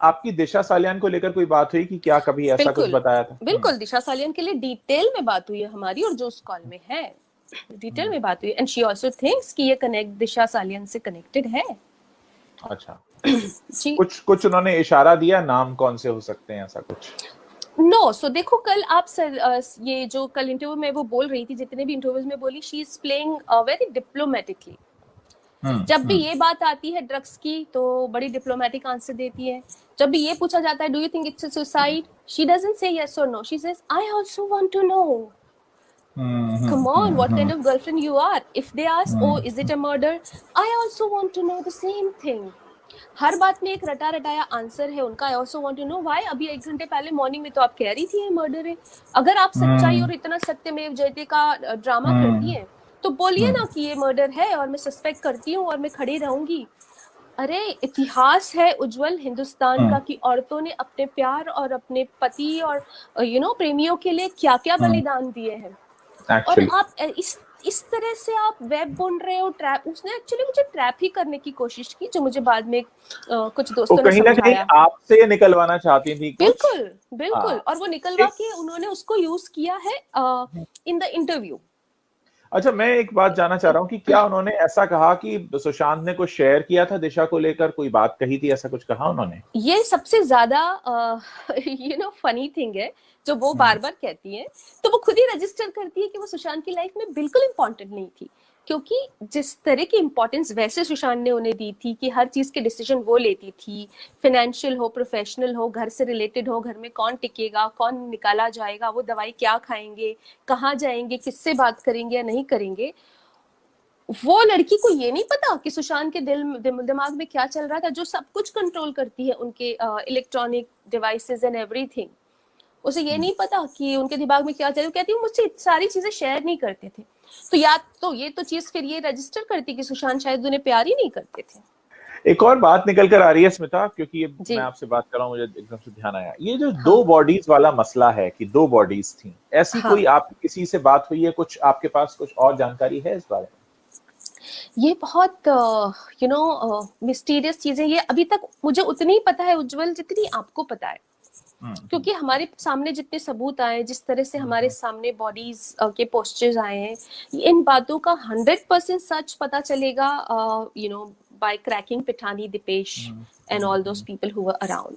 आपकी दिशा सालियान को लेकर कोई बात हुई कि क्या कभी ऐसा कुछ बताया था? बिल्कुल, दिशा सालियान के लिए डिटेल में बात हुई है हमारी, और जो उस कॉल में है डिटेल में बात हुई, एंड शी आल्सो थिंक्स कि ये कनेक्ट दिशा सालियान से कनेक्टेड है। अच्छा। जी, कुछ उन्होंने इशारा दिया, नाम कौन से हो सकते हैं, ऐसा कुछ? नो सो देखो, कल आप ये जो कल इंटरव्यू में वो बोल रही थी, जितने भी इंटरव्यूज में बोली, she is playing very diplomatically. जब भी ये बात आती है ड्रग्स की तो बड़ी डिप्लोमेटिक आंसर देती है। जब भी ये पूछा जाता है do you think it's a suicide, she doesn't say yes और no, she says I also want to know. Come on, what kind of girlfriend you are? If they ask, oh, is it a murder? I also want to know the same thing. हर बात में एक रटा रटाया answer है उनका। I also want to know why. अभी 1 घंटे पहले मॉर्निंग में तो आप कह रही थी ये मर्डर है। अगर आप सच्चाई और इतना सत्यमेव जयते का ड्रामा करती हैं तो बोलिए ना कि ये मर्डर है और मैं सस्पेक्ट करती हूँ और मैं खड़ी रहूंगी। अरे इतिहास है उज्जवल हिंदुस्तान का कि औरतों ने अपने प्यार और अपने पति और प्रेमियों के लिए क्या क्या बलिदान दिए हैं। और आप इस तरह से आप वेब बुन रहे हो, ट्रैप। उसने एक्चुअली मुझे ट्रैप ही करने की कोशिश की, जो मुझे बाद में कुछ दोस्तों ने समझाया। कहीं आपसे निकलवाना चाहती थी कुछ। बिल्कुल बिल्कुल, और वो निकलवा के उन्होंने उसको यूज किया है इन द इंटरव्यू। अच्छा, मैं एक बात जानना चाह रहा हूँ कि क्या उन्होंने ऐसा कहा कि सुशांत ने कुछ शेयर किया था दिशा को लेकर, कोई बात कही थी, ऐसा कुछ कहा उन्होंने? ये सबसे ज्यादा फनी थिंग है जो वो बार बार कहती है। तो वो खुद ही रजिस्टर करती है कि वो सुशांत की लाइफ में बिल्कुल इंपॉर्टेंट नहीं थी, क्योंकि जिस तरह की इंपॉर्टेंस वैसे सुशांत ने उन्हें दी थी कि हर चीज के डिसीजन वो लेती थी, फाइनेंशियल हो, प्रोफेशनल हो, घर से रिलेटेड हो, घर में कौन टिकेगा, कौन निकाला जाएगा, वो दवाई क्या खाएंगे, कहाँ जाएंगे, किससे बात करेंगे या नहीं करेंगे, वो लड़की को ये नहीं पता कि सुशांत के दिमाग में क्या चल रहा था, जो सब कुछ कंट्रोल करती है, उनके इलेक्ट्रॉनिक डिवाइसेस एंड एवरीथिंग। उसे ये नहीं पता कि उनके दिमाग में क्या चल रहा है। कहती हूँ मुझसे सारी चीजें शेयर नहीं करते थे। तो या तो ये तो चीज फिर ये रजिस्टर करती कि सुशांत शायद उन्हें प्यार ही नहीं करते थे। एक और बात निकल कर आ रही है स्मिता, क्योंकि ये मैं आपसे बात कर रहा हूँ, मुझे एकदम से ध्यान आया, ये जो दो बॉडीज वाला मसला है कि 2 बॉडीज थी, ऐसी कोई आपकी किसी से बात हुई है, कुछ आपके पास कुछ और जानकारी है इस बारे में? ये बहुत मिस्टीरियस चीजें, ये अभी तक मुझे उतनी ही पता है उज्जवल जितनी आपको पता है, क्योंकि हमारे सामने जितने सबूत आए, जिस तरह से हमारे सामने बॉडीज के पोस्चर्स आए हैं, इन बातों का 100% सच पता चलेगा by cracking Pithani, Dipesh and all those people who were around.